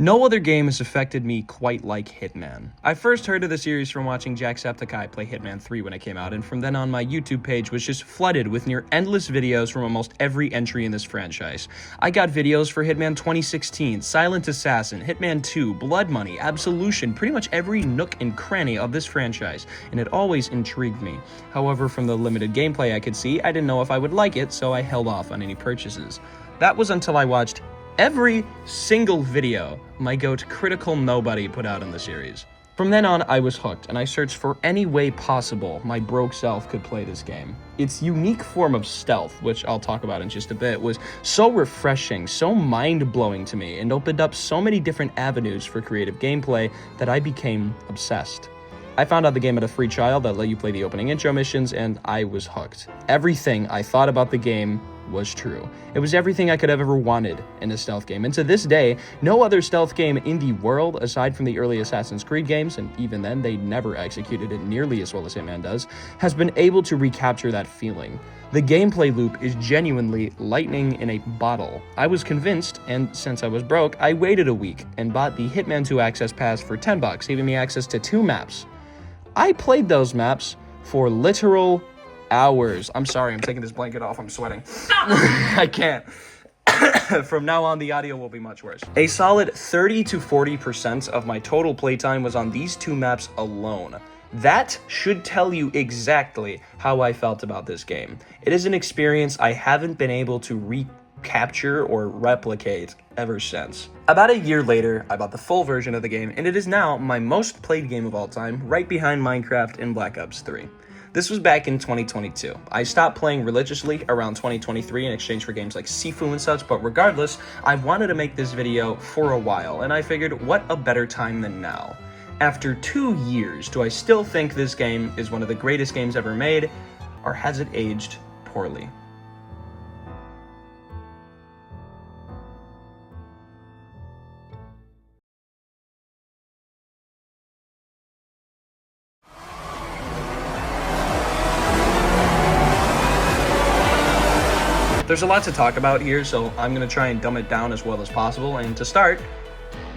No other game has affected me quite like Hitman. I first heard of the series from watching Jacksepticeye play Hitman 3 when it came out, and from then on my YouTube page was just flooded with near endless videos from almost every entry in this franchise. I got videos for Hitman 2016, Silent Assassin, Hitman 2, Blood Money, Absolution, pretty much every nook and cranny of this franchise, and it always intrigued me. However, from the limited gameplay I could see, I didn't know if I would like it, so I held off on any purchases. That was until I watched every single video my goat Critical Nobody put out in the series. From then on, I was hooked, and I searched for any way possible my broke self could play this game. Its unique form of stealth, which I'll talk about in just a bit, was so refreshing, so mind-blowing to me, and opened up so many different avenues for creative gameplay that I became obsessed. I found out the game had a free trial that let you play the opening intro missions, and I was hooked. Everything I thought about the game was true. It was everything I could have ever wanted in a stealth game, and to this day, no other stealth game in the world, aside from the early Assassin's Creed games, and even then they never executed it nearly as well as Hitman does, has been able to recapture that feeling. The gameplay loop is genuinely lightning in a bottle. I was convinced, and since I was broke, I waited a week and bought the Hitman 2 Access Pass for $10, giving me access to 2 maps. I played those maps for literal hours. I'm sorry, I'm taking this blanket off, I'm sweating. I can't. From now on, the audio will be much worse. A solid 30 to 40% of my total playtime was on these 2 maps alone. That should tell you exactly how I felt about this game. It is an experience I haven't been able to recapture or replicate ever since. About a year later, I bought the full version of the game, and it is now my most played game of all time, right behind Minecraft and Black Ops 3. This was back in 2022. I stopped playing religiously around 2023 in exchange for games like Sifu and such, but regardless, I wanted to make this video for a while, and I figured what a better time than now. After 2 years, do I still think this game is one of the greatest games ever made, or has it aged poorly? There's a lot to talk about here, so I'm going to try and dumb it down as well as possible, and to start,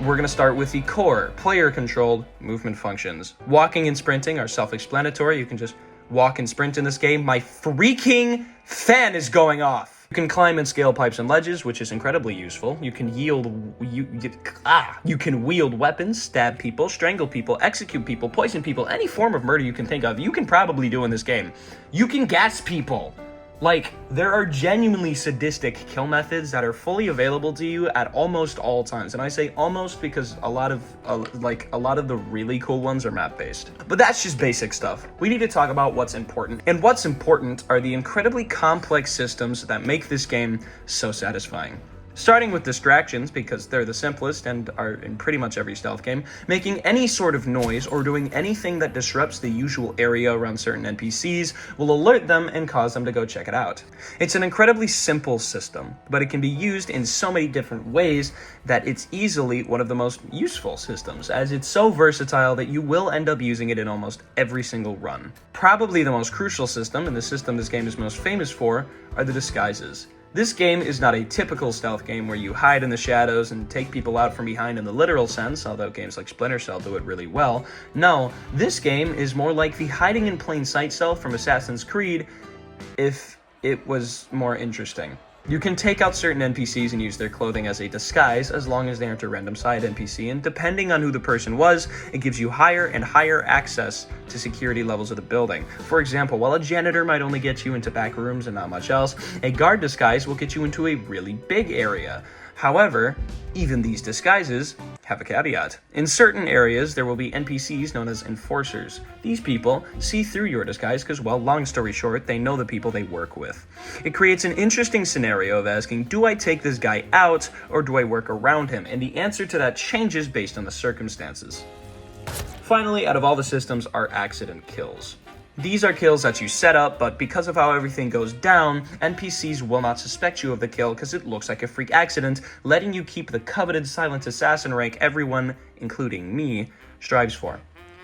we're going to start with the core, player-controlled movement functions. Walking and sprinting are self-explanatory. You can just walk and sprint in this game. My freaking fan is going off! You can climb and scale pipes and ledges, which is incredibly useful. You can you can wield weapons, stab people, strangle people, execute people, poison people, any form of murder you can think of, you can probably do in this game. You can gas people. Like, there are genuinely sadistic kill methods that are fully available to you at almost all times. And I say almost because a lot of the really cool ones are map-based. But that's just basic stuff. We need to talk about what's important. And what's important are the incredibly complex systems that make this game so satisfying. Starting with distractions, because they're the simplest and are in pretty much every stealth game, making any sort of noise or doing anything that disrupts the usual area around certain NPCs will alert them and cause them to go check it out. It's an incredibly simple system, but it can be used in so many different ways that it's easily one of the most useful systems, as it's so versatile that you will end up using it in almost every single run. Probably the most crucial system, and the system this game is most famous for, are the disguises. This game is not a typical stealth game where you hide in the shadows and take people out from behind in the literal sense, although games like Splinter Cell do it really well. No, this game is more like the hiding in plain sight stealth from Assassin's Creed if it was more interesting. You can take out certain NPCs and use their clothing as a disguise as long as they aren't a random side NPC, and depending on who the person was, it gives you higher and higher access to security levels of the building. For example, while a janitor might only get you into back rooms and not much else, a guard disguise will get you into a really big area. However, even these disguises have a caveat. In certain areas, there will be NPCs known as enforcers. These people see through your disguise because, well, long story short, they know the people they work with. It creates an interesting scenario of asking, do I take this guy out or do I work around him? And the answer to that changes based on the circumstances. Finally, out of all the systems are accident kills. These are kills that you set up, but because of how everything goes down, NPCs will not suspect you of the kill because it looks like a freak accident, letting you keep the coveted silent assassin rank everyone, including me, strives for.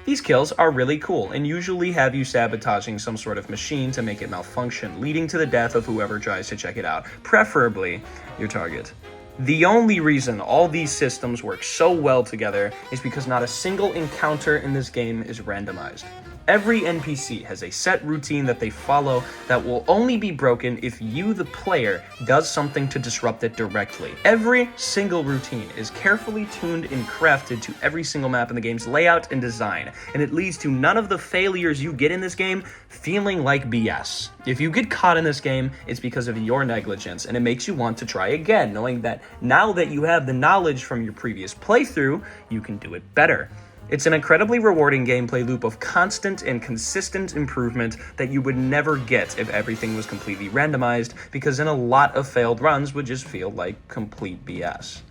These kills are really cool and usually have you sabotaging some sort of machine to make it malfunction, leading to the death of whoever tries to check it out, preferably your target. The only reason all these systems work so well together is because not a single encounter in this game is randomized. Every NPC has a set routine that they follow that will only be broken if you, the player, does something to disrupt it directly. Every single routine is carefully tuned and crafted to every single map in the game's layout and design, and it leads to none of the failures you get in this game feeling like BS. If you get caught in this game, it's because of your negligence, and it makes you want to try again, knowing that now that you have the knowledge from your previous playthrough, you can do it better. It's an incredibly rewarding gameplay loop of constant and consistent improvement that you would never get if everything was completely randomized, because then a lot of failed runs would just feel like complete BS.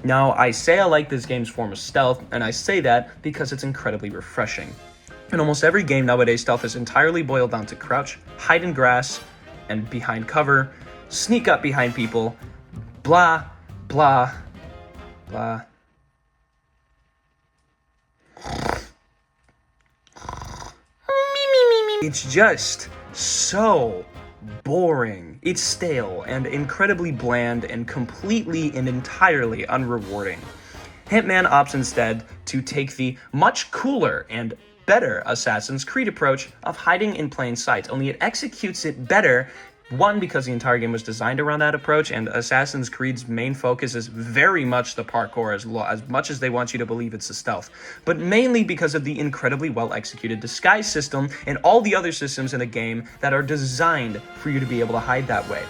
Now, I say I like this game's form of stealth, and I say that because it's incredibly refreshing. In almost every game nowadays, stealth is entirely boiled down to crouch, hide in grass, and behind cover, sneak up behind people, blah, blah, blah. It's just so boring. It's stale and incredibly bland and completely and entirely unrewarding. Hitman opts instead to take the much cooler and better Assassin's Creed approach of hiding in plain sight, only it executes it better. One, because the entire game was designed around that approach, and Assassin's Creed's main focus is very much the parkour, as much as they want you to believe it's the stealth, but mainly because of the incredibly well-executed disguise system and all the other systems in the game that are designed for you to be able to hide that way.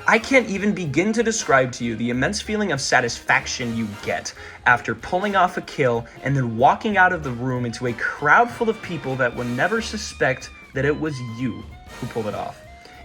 I can't even begin to describe to you the immense feeling of satisfaction you get after pulling off a kill and then walking out of the room into a crowd full of people that would never suspect that it was you who pulled it off.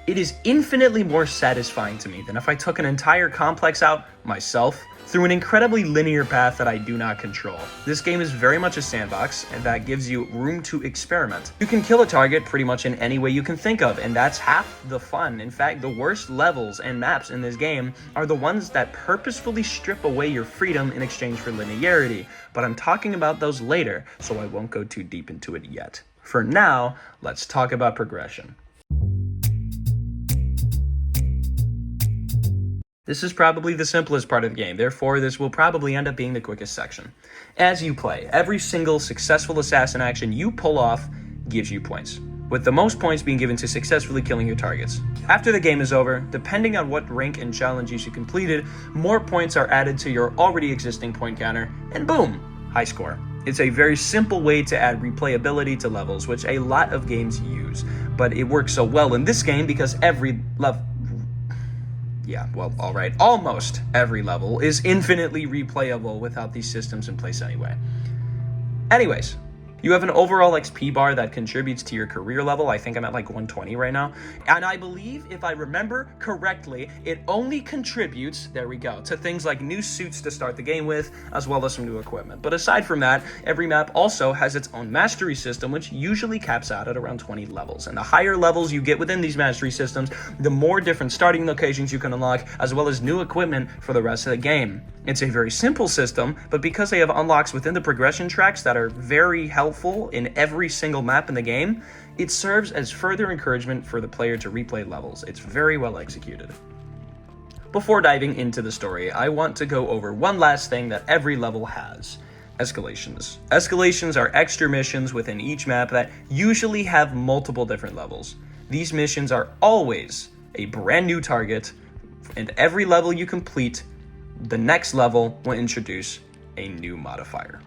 It is infinitely more satisfying to me than if I took an entire complex out myself through an incredibly linear path that I do not control. This game is very much a sandbox, and that gives you room to experiment. You can kill a target pretty much in any way you can think of, and that's half the fun. In fact, the worst levels and maps in this game are the ones that purposefully strip away your freedom in exchange for linearity, but I'm talking about those later, so I won't go too deep into it yet. For now, let's talk about progression. This is probably the simplest part of the game, therefore this will probably end up being the quickest section. As you play, every single successful assassin action you pull off gives you points, with the most points being given to successfully killing your targets. After the game is over, depending on what rank and challenge you completed, more points are added to your already existing point counter, and boom, high score. It's a very simple way to add replayability to levels, which a lot of games use, but it works so well in this game because every level... almost every level is infinitely replayable without these systems in place anyway. Anyways, you have an overall XP bar that contributes to your career level. I think I'm at like 120 right now. And I believe, if I remember correctly, it only contributes, there we go, to things like new suits to start the game with, as well as some new equipment. But aside from that, every map also has its own mastery system, which usually caps out at around 20 levels. And the higher levels you get within these mastery systems, the more different starting locations you can unlock, as well as new equipment for the rest of the game. It's a very simple system, but because they have unlocks within the progression tracks that are very helpful in every single map in the game, it serves as further encouragement for the player to replay levels. It's very well executed. Before diving into the story, I want to go over one last thing that every level has: escalations. Escalations are extra missions within each map that usually have multiple different levels. These missions are always a brand new target, and every level you complete, the next level will introduce a new modifier.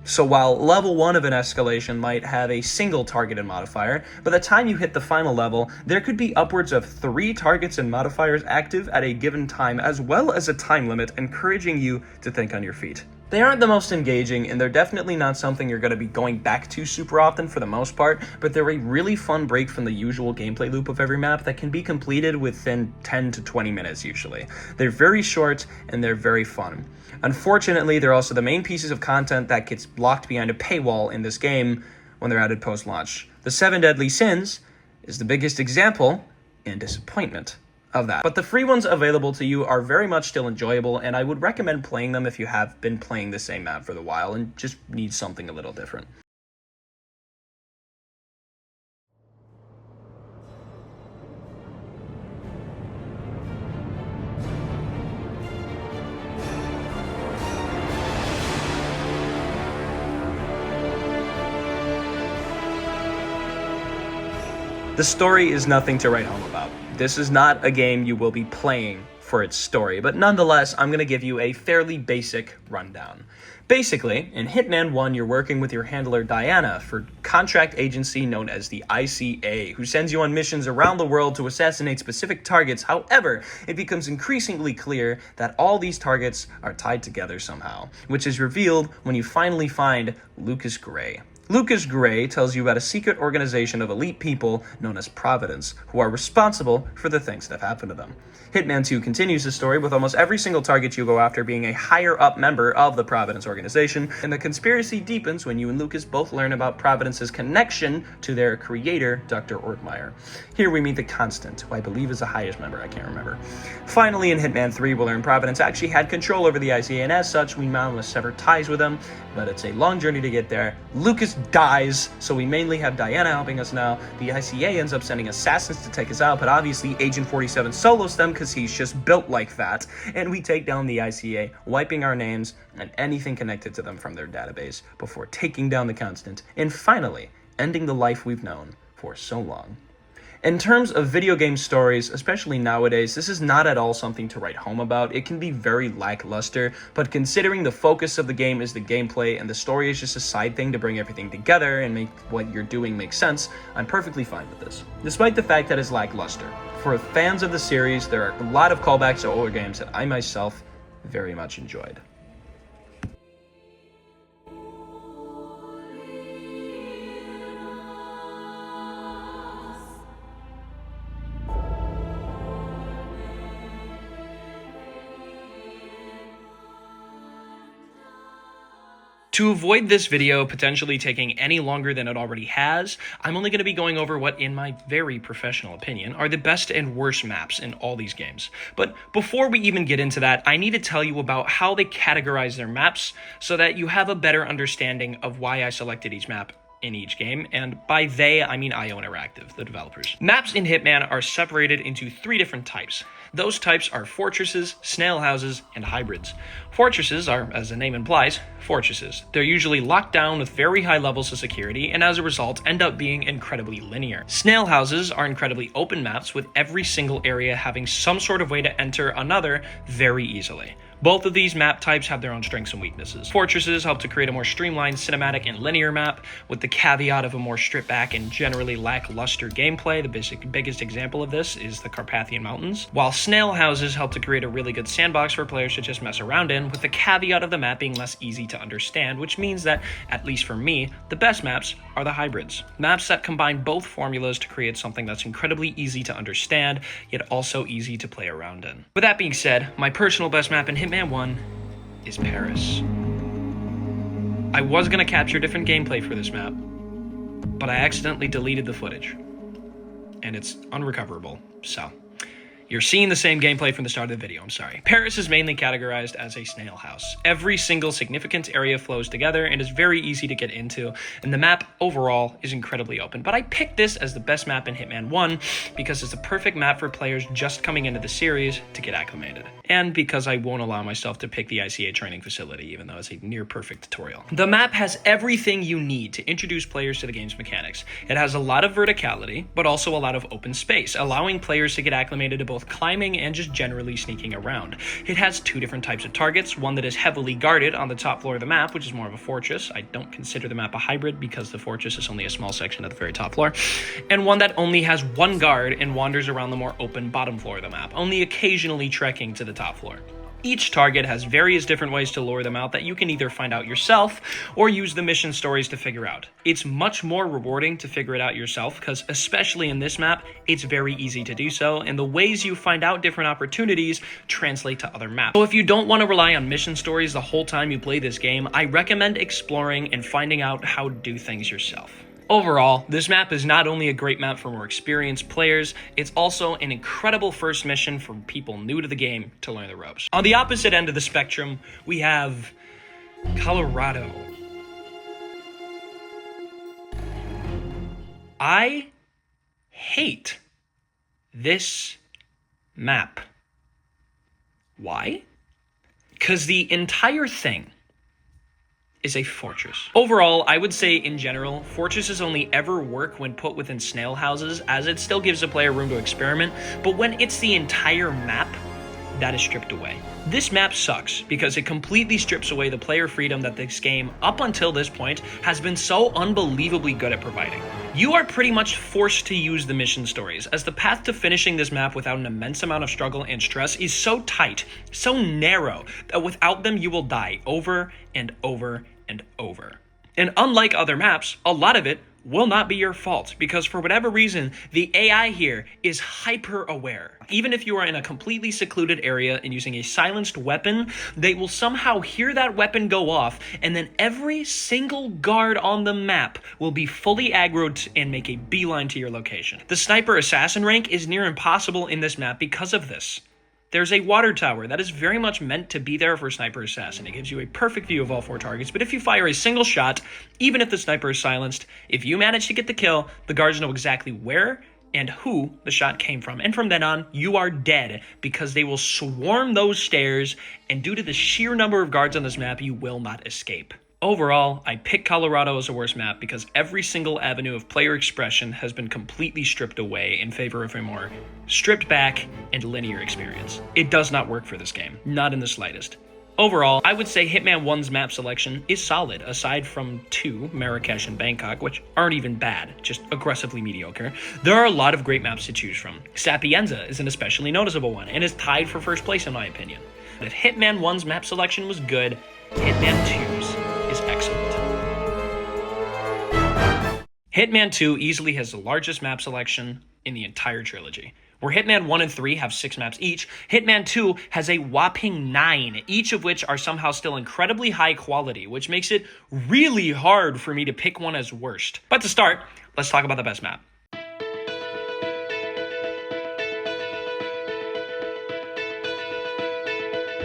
So while level 1 of an escalation might have a single targeted modifier, by the time you hit the final level, there could be upwards of 3 targets and modifiers active at a given time, as well as a time limit, encouraging you to think on your feet. They aren't the most engaging, and they're definitely not something you're going to be going back to super often for the most part, but they're a really fun break from the usual gameplay loop of every map that can be completed within 10 to 20 minutes usually. They're very short, and they're very fun. Unfortunately, they're also the main pieces of content that gets locked behind a paywall in this game when they're added post-launch. The 7 Deadly Sins is the biggest example and disappointment of that. But the free ones available to you are very much still enjoyable, and I would recommend playing them if you have been playing the same map for a while and just need something a little different. The story is nothing to write home about. This is not a game you will be playing for its story, but nonetheless, I'm going to give you a fairly basic rundown. Basically, in Hitman 1, you're working with your handler Diana for contract agency known as the ICA, who sends you on missions around the world to assassinate specific targets. However, it becomes increasingly clear that all these targets are tied together somehow, which is revealed when you finally find Lucas Gray. Lucas Gray tells you about a secret organization of elite people known as Providence, who are responsible for the things that happen to them. Hitman 2 continues the story with almost every single target you go after being a higher-up member of the Providence organization, and the conspiracy deepens when you and Lucas both learn about Providence's connection to their creator, Dr. Ortmeyer. Here we meet the Constant, who I believe is the highest member, I can't remember. Finally, in Hitman 3, we'll learn Providence actually had control over the ICA, and as such, we now must sever ties with them, but it's a long journey to get there. Lucas dies, so we mainly have Diana helping us now. The ICA ends up sending assassins to take us out, but obviously Agent 47 solos them because he's just built like that, and we take down the ICA, wiping our names and anything connected to them from their database before taking down the Constant, and finally ending the life we've known for so long. In terms of video game stories, especially nowadays, this is not at all something to write home about. It can be very lackluster, but considering the focus of the game is the gameplay and the story is just a side thing to bring everything together and make what you're doing make sense, I'm perfectly fine with this, despite the fact that it's lackluster. For fans of the series, there are a lot of callbacks to older games that I myself very much enjoyed. To avoid this video potentially taking any longer than it already has, I'm only going to be going over what, in my very professional opinion, are the best and worst maps in all these games. But before we even get into that, I need to tell you about how they categorize their maps so that you have a better understanding of why I selected each map in each game, and by they, I mean IO Interactive, the developers. Maps in Hitman are separated into 3 different types. Those types are fortresses, snail houses, and hybrids. Fortresses are, as the name implies, fortresses. They're usually locked down with very high levels of security, and as a result, end up being incredibly linear. Snail houses are incredibly open maps with every single area having some sort of way to enter another very easily. Both of these map types have their own strengths and weaknesses. Fortresses help to create a more streamlined, cinematic, and linear map, with the caveat of a more stripped back and generally lackluster gameplay. The biggest example of this is the Carpathian Mountains. While snail houses help to create a really good sandbox for players to just mess around in, with the caveat of the map being less easy to understand, which means that, at least for me, the best maps are the hybrids. Maps that combine both formulas to create something that's incredibly easy to understand, yet also easy to play around in. With that being said, my personal best map in Hitman 1 is Paris. I was going to capture different gameplay for this map, but I accidentally deleted the footage, and it's unrecoverable, so you're seeing the same gameplay from the start of the video, I'm sorry. Paris is mainly categorized as a snail house. Every single significant area flows together and is very easy to get into, and the map overall is incredibly open. But I picked this as the best map in Hitman 1 because it's the perfect map for players just coming into the series to get acclimated, and because I won't allow myself to pick the ICA training facility, even though it's a near-perfect tutorial. The map has everything you need to introduce players to the game's mechanics. It has a lot of verticality, but also a lot of open space, allowing players to get acclimated to both climbing and just generally sneaking around. It has 2 different types of targets, one that is heavily guarded on the top floor of the map, which is more of a fortress. I don't consider the map a hybrid because the fortress is only a small section at the very top floor, and one that only has 1 guard and wanders around the more open bottom floor of the map, only occasionally trekking to the top floor. Each target has various different ways to lure them out that you can either find out yourself or use the mission stories to figure out. It's much more rewarding to figure it out yourself because, especially in this map, it's very easy to do so, and the ways you find out different opportunities translate to other maps. So if you don't want to rely on mission stories the whole time you play this game, I recommend exploring and finding out how to do things yourself. Overall, this map is not only a great map for more experienced players, it's also an incredible first mission for people new to the game to learn the ropes. On the opposite end of the spectrum, we have Colorado. I hate this map. Why? Because the entire thing is a fortress. Overall, I would say in general, fortresses only ever work when put within snail houses, as it still gives the player room to experiment, but when it's the entire map, that is stripped away. This map sucks because it completely strips away the player freedom that this game, up until this point, has been so unbelievably good at providing. You are pretty much forced to use the mission stories, as the path to finishing this map without an immense amount of struggle and stress is so tight, so narrow, that without them you will die over and over and over. And unlike other maps, a lot of it will not be your fault, because for whatever reason, the AI here is hyper aware. Even if you are in a completely secluded area and using a silenced weapon, they will somehow hear that weapon go off, and then every single guard on the map will be fully aggroed and make a beeline to your location. The sniper assassin rank is near impossible in this map because of this. There's a water tower that is very much meant to be there for Sniper Assassin. It gives you a perfect view of all 4 targets, but if you fire a single shot, even if the sniper is silenced, if you manage to get the kill, the guards know exactly where and who the shot came from. And from then on, you are dead, because they will swarm those stairs, and due to the sheer number of guards on this map, you will not escape. Overall, I pick Colorado as a worse map because every single avenue of player expression has been completely stripped away in favor of a more stripped back and linear experience. It does not work for this game, not in the slightest. Overall, I would say Hitman 1's map selection is solid, aside from 2, Marrakesh and Bangkok, which aren't even bad, just aggressively mediocre. There are a lot of great maps to choose from. Sapienza is an especially noticeable one, and is tied for first place in my opinion. But if Hitman 1's map selection was good, Hitman 2's is excellent. Hitman 2 easily has the largest map selection in the entire trilogy. Where Hitman 1 and 3 have 6 maps each, Hitman 2 has a whopping 9, each of which are somehow still incredibly high quality, which makes it really hard for me to pick one as worst. But to start, let's talk about the best map.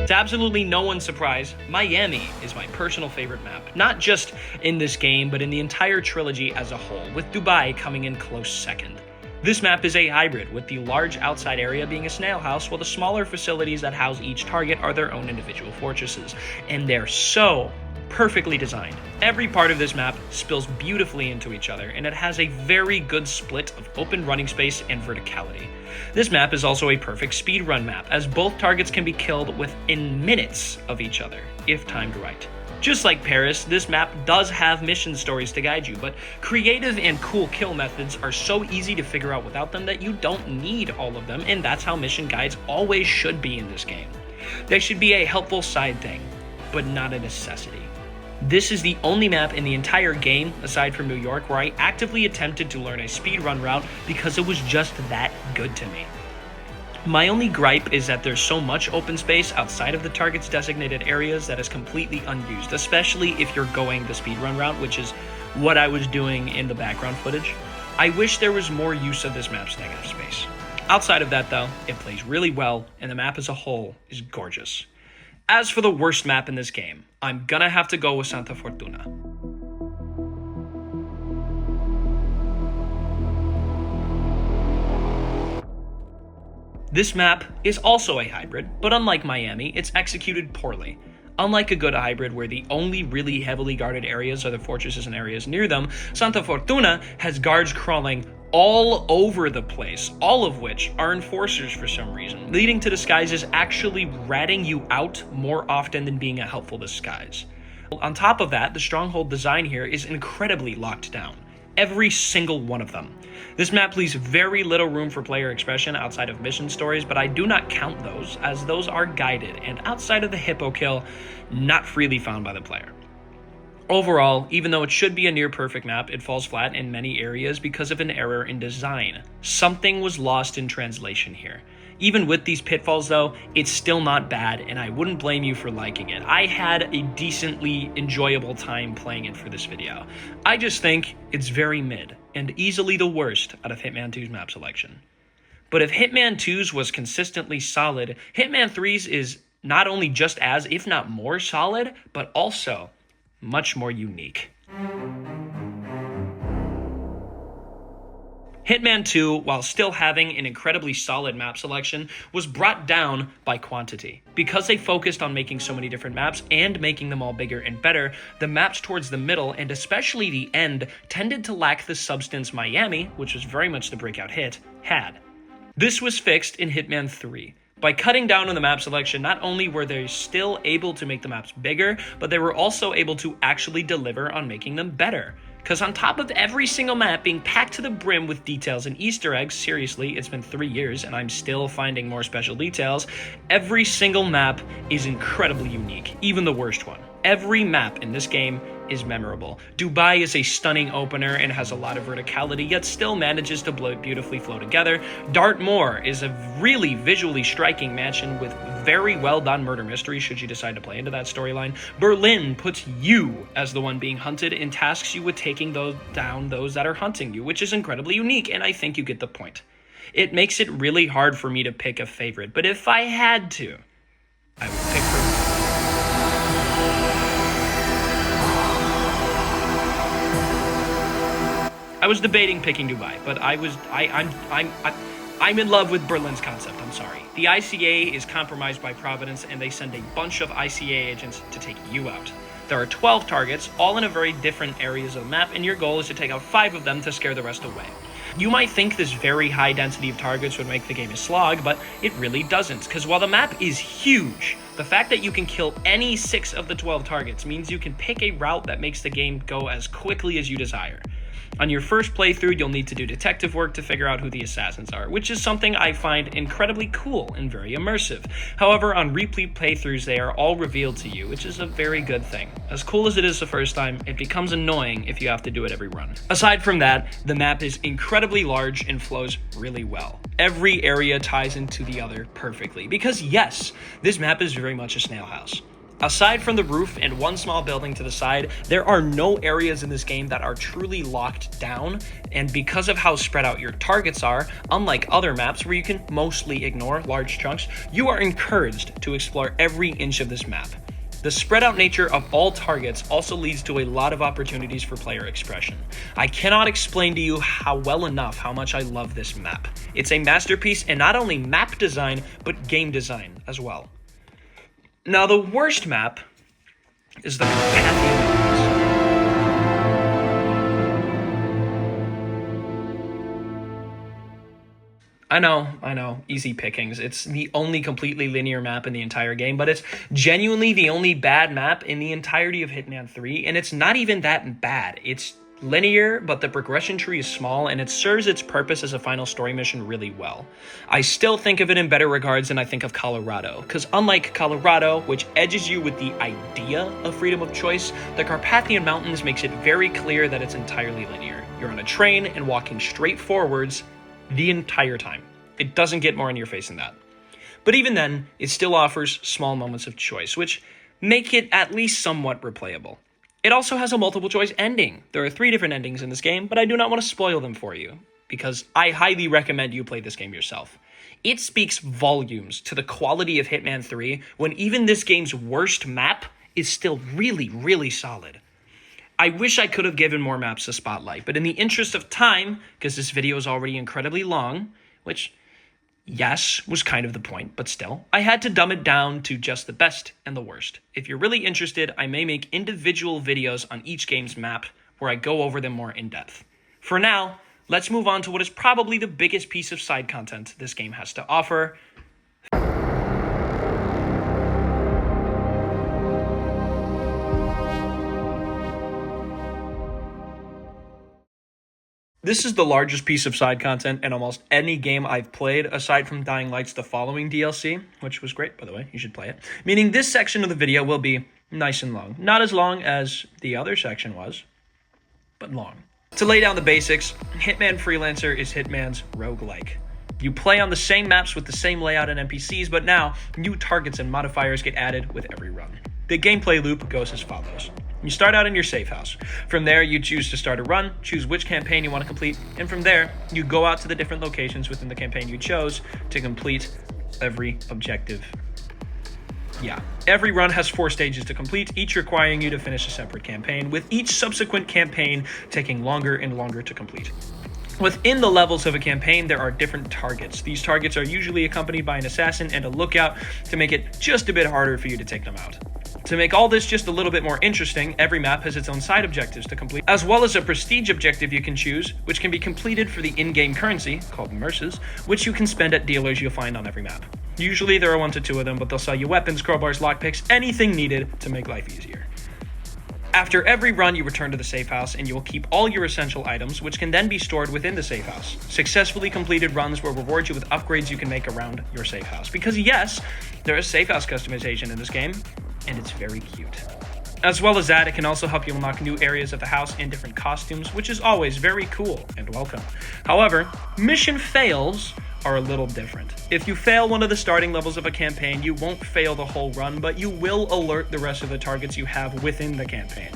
To absolutely no one's surprise, Miami is my personal favorite map. Not just in this game, but in the entire trilogy as a whole, with Dubai coming in close second. This map is a hybrid, with the large outside area being a snail house, while the smaller facilities that house each target are their own individual fortresses. And they're so perfectly designed. Every part of this map spills beautifully into each other, and it has a very good split of open running space and verticality. This map is also a perfect speedrun map, as both targets can be killed within minutes of each other, if timed right. Just like Paris, this map does have mission stories to guide you, but creative and cool kill methods are so easy to figure out without them that you don't need all of them, and that's how mission guides always should be in this game. They should be a helpful side thing, but not a necessity. This is the only map in the entire game, aside from New York, where I actively attempted to learn a speedrun route because it was just that good to me. My only gripe is that there's so much open space outside of the target's designated areas that is completely unused, especially if you're going the speedrun route, which is what I was doing in the background footage. I wish there was more use of this map's negative space. Outside of that though, it plays really well, and the map as a whole is gorgeous. As for the worst map in this game, I'm gonna have to go with Santa Fortuna. This map is also a hybrid, but unlike Miami, it's executed poorly. Unlike a good hybrid where the only really heavily guarded areas are the fortresses and areas near them, Santa Fortuna has guards crawling all over the place, all of which are enforcers for some reason, leading to disguises actually ratting you out more often than being a helpful disguise. On top of that, the stronghold design here is incredibly locked down. Every single one of them. This map leaves very little room for player expression outside of mission stories, but I do not count those, as those are guided, and outside of the hippo kill, not freely found by the player. Overall, even though it should be a near perfect map, it falls flat in many areas because of an error in design. Something was lost in translation here. Even with these pitfalls though, it's still not bad, and I wouldn't blame you for liking it. I had a decently enjoyable time playing it for this video. I just think it's very mid, and easily the worst out of Hitman 2's map selection. But if Hitman 2's was consistently solid, Hitman 3's is not only just as, if not more solid, but also much more unique. Hitman 2, while still having an incredibly solid map selection, was brought down by quantity. Because they focused on making so many different maps and making them all bigger and better, the maps towards the middle, and especially the end, tended to lack the substance Miami, which was very much the breakout hit, had. This was fixed in Hitman 3. By cutting down on the map selection, not only were they still able to make the maps bigger, but they were also able to actually deliver on making them better. Because on top of every single map being packed to the brim with details and Easter eggs, seriously, it's been 3 years and I'm still finding more special details, every single map is incredibly unique, even the worst one. Every map in this game is memorable. Dubai is a stunning opener and has a lot of verticality, yet still manages to beautifully flow together. Dartmoor is a really visually striking mansion with very well done murder mystery should you decide to play into that storyline. Berlin puts you as the one being hunted and tasks you with taking down those that are hunting you, which is incredibly unique, and I think you get the point. It makes it really hard for me to pick a favorite, but if I had to, I would pick Berlin. I was debating picking Dubai, but I'm in love with Berlin's concept, I'm sorry. The ICA is compromised by Providence and they send a bunch of ICA agents to take you out. There are 12 targets, all in a very different areas of the map, and your goal is to take out 5 of them to scare the rest away. You might think this very high density of targets would make the game a slog, but it really doesn't, because while the map is huge, the fact that you can kill any 6 of the 12 targets means you can pick a route that makes the game go as quickly as you desire. On your first playthrough, you'll need to do detective work to figure out who the assassins are, which is something I find incredibly cool and very immersive. However, on repeat playthroughs, they are all revealed to you, which is a very good thing. As cool as it is the first time, it becomes annoying if you have to do it every run. Aside from that, the map is incredibly large and flows really well. Every area ties into the other perfectly, because yes, this map is very much a snail house. Aside from the roof and one small building to the side, there are no areas in this game that are truly locked down, and because of how spread out your targets are, unlike other maps where you can mostly ignore large chunks, you are encouraged to explore every inch of this map. The spread out nature of all targets also leads to a lot of opportunities for player expression. I cannot explain to you how much I love this map. It's a masterpiece in not only map design, but game design as well. Now, the worst map is the Carpathian Mountains. I know, easy pickings. It's the only completely linear map in the entire game, but it's genuinely the only bad map in the entirety of Hitman 3, and it's not even that bad. It's linear, but the progression tree is small, and it serves its purpose as a final story mission really well. I still think of it in better regards than I think of Colorado, because unlike Colorado, which edges you with the idea of freedom of choice, the Carpathian Mountains makes it very clear that it's entirely linear. You're on a train and walking straight forwards the entire time. It doesn't get more in your face than that. But even then, it still offers small moments of choice, which make it at least somewhat replayable. It also has a multiple choice ending. There are 3 different endings in this game, but I do not want to spoil them for you, because I highly recommend you play this game yourself. It speaks volumes to the quality of Hitman 3 when even this game's worst map is still really, really solid. I wish I could have given more maps a spotlight, but in the interest of time, because this video is already incredibly long, which, yes, was kind of the point, but still, I had to dumb it down to just the best and the worst. If you're really interested, I may make individual videos on each game's map where I go over them more in depth. For now, let's move on to what is probably the biggest piece of side content this game has to offer. This is the largest piece of side content in almost any game I've played, aside from Dying Light's The Following DLC, which was great, by the way, you should play it. Meaning this section of the video will be nice and long. Not as long as the other section was, but long. To lay down the basics, Hitman Freelancer is Hitman's roguelike. You play on the same maps with the same layout and NPCs, but now new targets and modifiers get added with every run. The gameplay loop goes as follows. You start out in your safe house. From there, you choose to start a run, choose which campaign you want to complete, and from there, you go out to the different locations within the campaign you chose to complete every objective. Every run has 4 stages to complete, each requiring you to finish a separate campaign, with each subsequent campaign taking longer and longer to complete. Within the levels of a campaign, there are different targets. These targets are usually accompanied by an assassin and a lookout to make it just a bit harder for you to take them out. To make all this just a little bit more interesting, every map has its own side objectives to complete, as well as a prestige objective you can choose, which can be completed for the in-game currency, called merces, which you can spend at dealers you'll find on every map. Usually there are 1 to 2 of them, but they'll sell you weapons, crowbars, lockpicks, anything needed to make life easier. After every run, you return to the safe house and you will keep all your essential items, which can then be stored within the safe house. Successfully completed runs will reward you with upgrades you can make around your safe house. Because yes, there is safe house customization in this game, and it's very cute. As well as that, it can also help you unlock new areas of the house and different costumes, which is always very cool and welcome. However, mission fails are a little different. If you fail one of the starting levels of a campaign, you won't fail the whole run, but you will alert the rest of the targets you have within the campaign.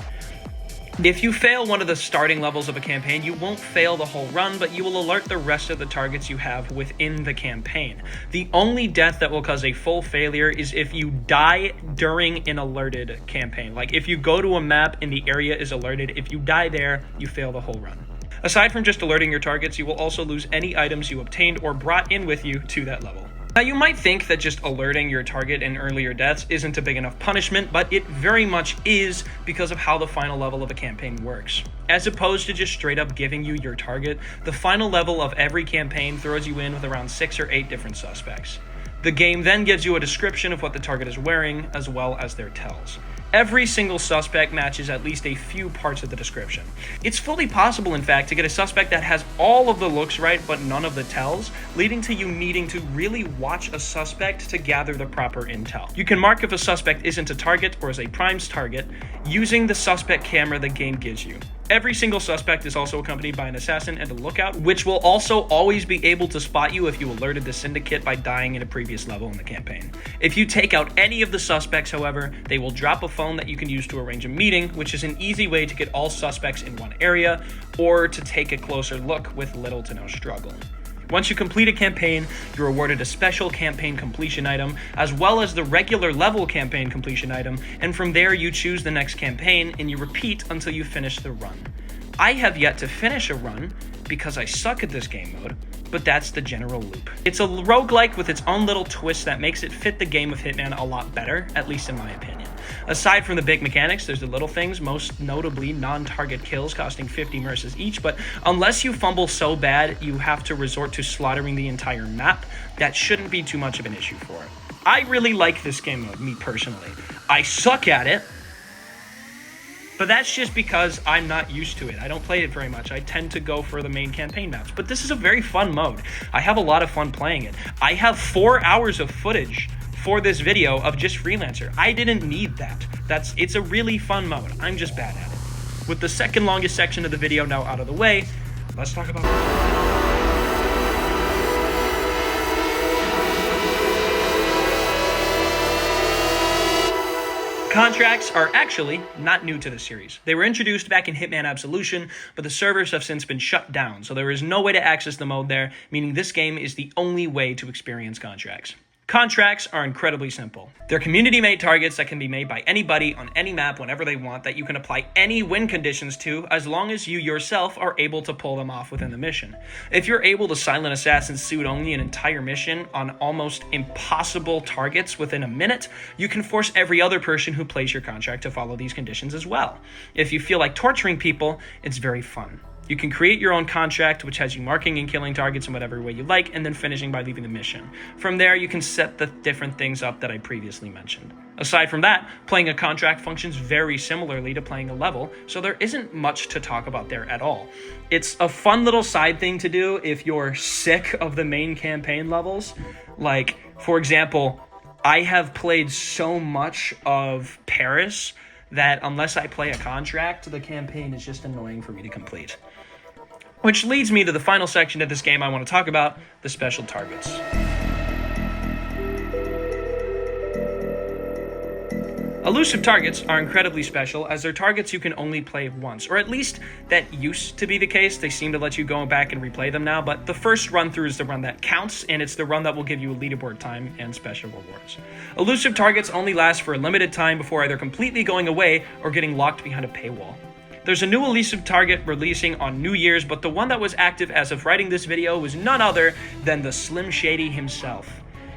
If you fail one of the starting levels of a campaign, you won't fail the whole run, but you will alert the rest of the targets you have within the campaign. The only death that will cause a full failure is if you die during an alerted campaign. Like if you go to a map and the area is alerted, if you die there, you fail the whole run. Aside from just alerting your targets, you will also lose any items you obtained or brought in with you to that level. Now, you might think that just alerting your target in earlier deaths isn't a big enough punishment, but it very much is because of how the final level of a campaign works. As opposed to just straight up giving you your target, the final level of every campaign throws you in with around 6 or 8 different suspects. The game then gives you a description of what the target is wearing, as well as their tells. Every single suspect matches at least a few parts of the description. It's fully possible, in fact, to get a suspect that has all of the looks right but none of the tells, leading to you needing to really watch a suspect to gather the proper intel. You can mark if a suspect isn't a target or is a prime's target using the suspect camera the game gives you. Every single suspect is also accompanied by an assassin and a lookout, which will also always be able to spot you if you alerted the syndicate by dying in a previous level in the campaign. If you take out any of the suspects, however, they will drop a phone that you can use to arrange a meeting, which is an easy way to get all suspects in one area, or to take a closer look with little to no struggle. Once you complete a campaign, you're awarded a special campaign completion item, as well as the regular level campaign completion item, and from there you choose the next campaign and you repeat until you finish the run. I have yet to finish a run because I suck at this game mode, but that's the general loop. It's a roguelike with its own little twist that makes it fit the game of Hitman a lot better, at least in my opinion. Aside from the big mechanics, there's the little things, most notably non-target kills costing 50 merces each, but unless you fumble so bad you have to resort to slaughtering the entire map, that shouldn't be too much of an issue for it. I really like this game mode, me personally. I suck at it, but that's just because I'm not used to it. I don't play it very much. I tend to go for the main campaign maps, but this is a very fun mode. I have a lot of fun playing it. I have 4 hours of footage for this video of just Freelancer. I didn't need that. It's a really fun mode. I'm just bad at it. With the second longest section of the video now out of the way, let's talk about contracts are actually not new to the series. They were introduced back in Hitman Absolution, but the servers have since been shut down, so there is no way to access the mode there, meaning this game is the only way to experience contracts. Contracts are incredibly simple. They're community-made targets that can be made by anybody on any map whenever they want that you can apply any win conditions to as long as you yourself are able to pull them off within the mission. If you're able to silent assassin suit only an entire mission on almost impossible targets within a minute, you can force every other person who plays your contract to follow these conditions as well. If you feel like torturing people, it's very fun. You can create your own contract, which has you marking and killing targets in whatever way you like, and then finishing by leaving the mission. From there, you can set the different things up that I previously mentioned. Aside from that, playing a contract functions very similarly to playing a level, so there isn't much to talk about there at all. It's a fun little side thing to do if you're sick of the main campaign levels. Like, for example, I have played so much of Paris that unless I play a contract, the campaign is just annoying for me to complete. Which leads me to the final section of this game I want to talk about, the special targets. Elusive targets are incredibly special as they're targets you can only play once, or at least that used to be the case. They seem to let you go back and replay them now, but the first run through is the run that counts, and it's the run that will give you leaderboard time and special rewards. Elusive targets only last for a limited time before either completely going away or getting locked behind a paywall. There's a new elusive target releasing on New Year's, but the one that was active as of writing this video was none other than the Slim Shady himself.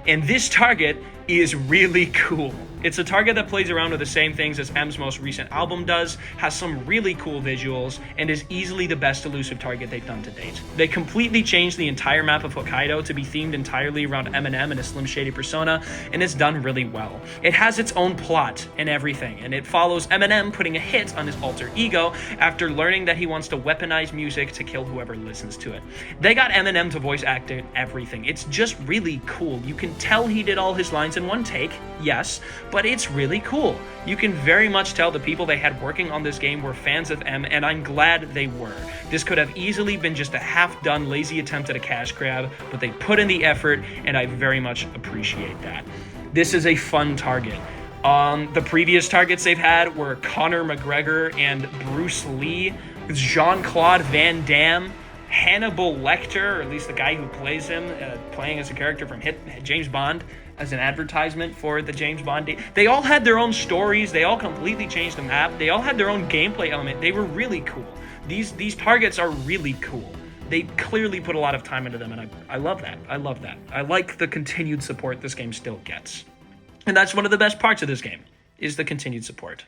And this target is really cool. It's a target that plays around with the same things as M's most recent album does, has some really cool visuals, and is easily the best elusive target they've done to date. They completely changed the entire map of Hokkaido to be themed entirely around Eminem and his Slim Shady persona, and it's done really well. It has its own plot and everything, and it follows Eminem putting a hit on his alter ego after learning that he wants to weaponize music to kill whoever listens to it. They got Eminem to voice act everything. It's just really cool. You can tell he did all his lines in one take, yes, but it's really cool. You can very much tell the people they had working on this game were fans of M, and I'm glad they were. This could have easily been just a half-done, lazy attempt at a cash grab, but they put in the effort, and I very much appreciate that. This is a fun target. The previous targets they've had were Conor McGregor and Bruce Lee, Jean-Claude Van Damme, Hannibal Lecter, or at least the guy who plays him, playing as a character from James Bond, as an advertisement for the James Bond. They all had their own stories. They all completely changed the map. They all had their own gameplay element. They were really cool. These targets are really cool. They clearly put a lot of time into them, and I love that. I love that. I like the continued support this game still gets. And that's one of the best parts of this game, is the continued support.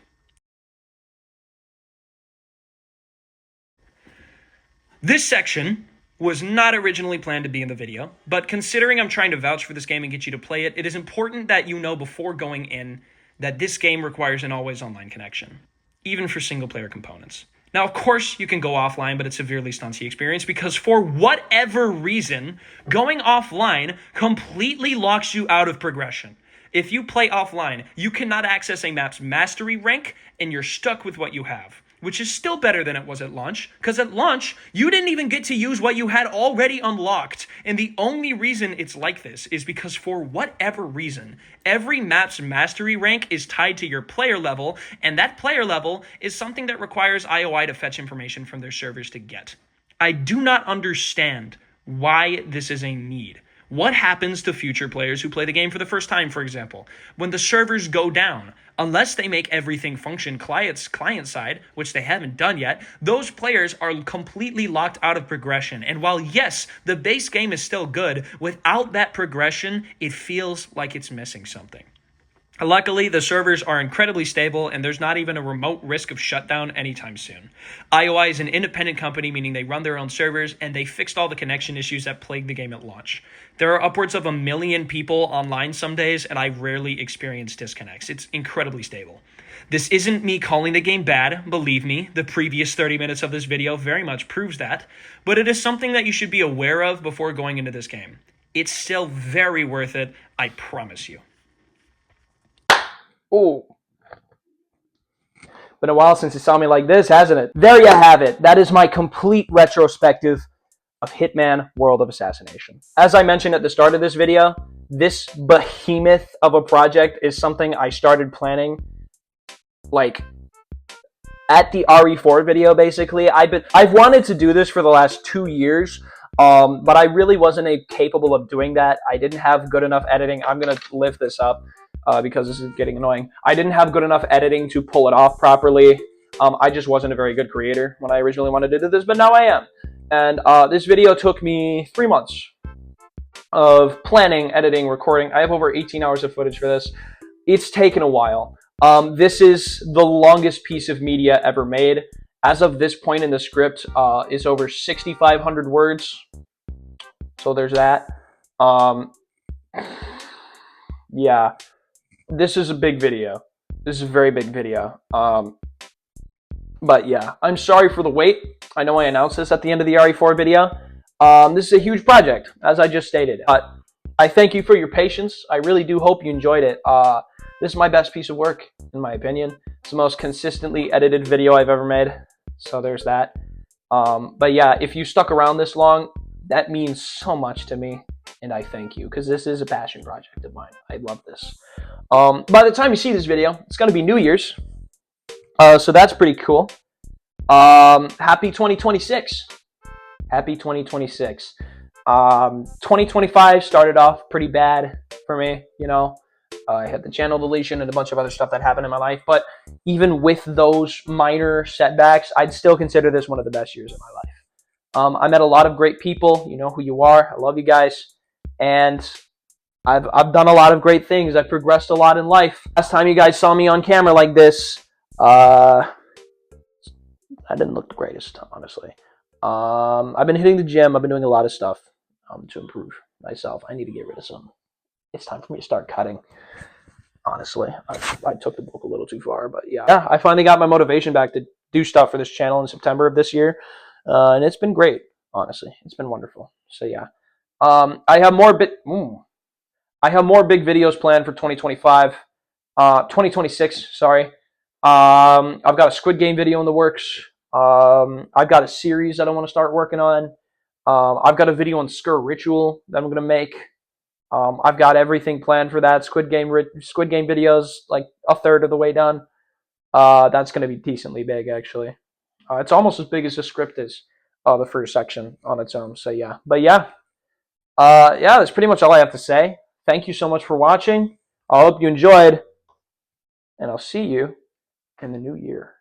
This section was not originally planned to be in the video, but considering I'm trying to vouch for this game and get you to play it, it is important that you know before going in that this game requires an always online connection, even for single player components. Now, of course, you can go offline, but it severely stunts the experience because for whatever reason, going offline completely locks you out of progression. If you play offline, you cannot access a map's mastery rank, and you're stuck with what you have, which is still better than it was at launch, because at launch, you didn't even get to use what you had already unlocked, and the only reason it's like this is because for whatever reason, every map's mastery rank is tied to your player level, and that player level is something that requires IOI to fetch information from their servers to get. I do not understand why this is a need. What happens to future players who play the game for the first time, for example, when the servers go down? Unless they make everything function client side, which they haven't done yet, those players are completely locked out of progression. And while, yes, the base game is still good, without that progression, it feels like it's missing something. Luckily, the servers are incredibly stable, and there's not even a remote risk of shutdown anytime soon. IOI is an independent company, meaning they run their own servers, and they fixed all the connection issues that plagued the game at launch. There are upwards of 1 million people online some days, and I rarely experience disconnects. It's incredibly stable. This isn't me calling the game bad, believe me. The previous 30 minutes of this video very much proves that, but it is something that you should be aware of before going into this game. It's still very worth it, I promise you. Oh, been a while since you saw me like this, hasn't it? There you have it. That is my complete retrospective of Hitman World of Assassination. As I mentioned at the start of this video, this behemoth of a project is something I started planning like at the RE4 video, basically. I've wanted to do this for the last 2 years, but I really wasn't capable of doing that. I didn't have good enough editing. I'm going to lift this up. Because this is getting annoying. I didn't have good enough editing to pull it off properly. I just wasn't a very good creator when I originally wanted to do this, but now I am. And this video took me 3 months of planning, editing, recording. I have over 18 hours of footage for this. It's taken a while. This is the longest piece of media ever made. As of this point in the script, it's over 6,500 words. So there's that. Yeah. This is a big video. This is a very big video. But yeah, I'm sorry for the wait. I know I announced this at the end of the RE4 video. This is a huge project, as I just stated. I thank you for your patience. I really do hope you enjoyed it. This is my best piece of work, in my opinion. It's the most consistently edited video I've ever made. So there's that. But yeah, if you stuck around this long, that means so much to me. And I thank you, because this is a passion project of mine. I love this. By the time you see this video, it's going to be New Year's. So that's pretty cool. Happy 2026. Happy 2026. 2025 started off pretty bad for me, you know. I had the channel deletion and a bunch of other stuff that happened in my life. But even with those minor setbacks, I'd still consider this one of the best years of my life. I met a lot of great people. You know who you are. I love you guys. And I've done a lot of great things. I've progressed a lot in life. Last time you guys saw me on camera like this, I didn't look the greatest, honestly. I've been hitting the gym. I've been doing a lot of stuff to improve myself. I need to get rid of some. It's time for me to start cutting. Honestly, I took the book a little too far, but yeah, I finally got my motivation back to do stuff for this channel in September of this year, and it's been great. Honestly, it's been wonderful. So yeah, I have more big videos planned for 2026. Sorry. I've got a Squid Game video in the works. I've got a series that I want to start working on. I've got a video on Skur Ritual that I'm going to make. I've got everything planned for that. Squid Game videos, like a third of the way done. That's going to be decently big, actually. It's almost as big as the script is, the first section on its own. So yeah, but yeah, that's pretty much all I have to say. Thank you so much for watching. I hope you enjoyed, and I'll see you in the new year.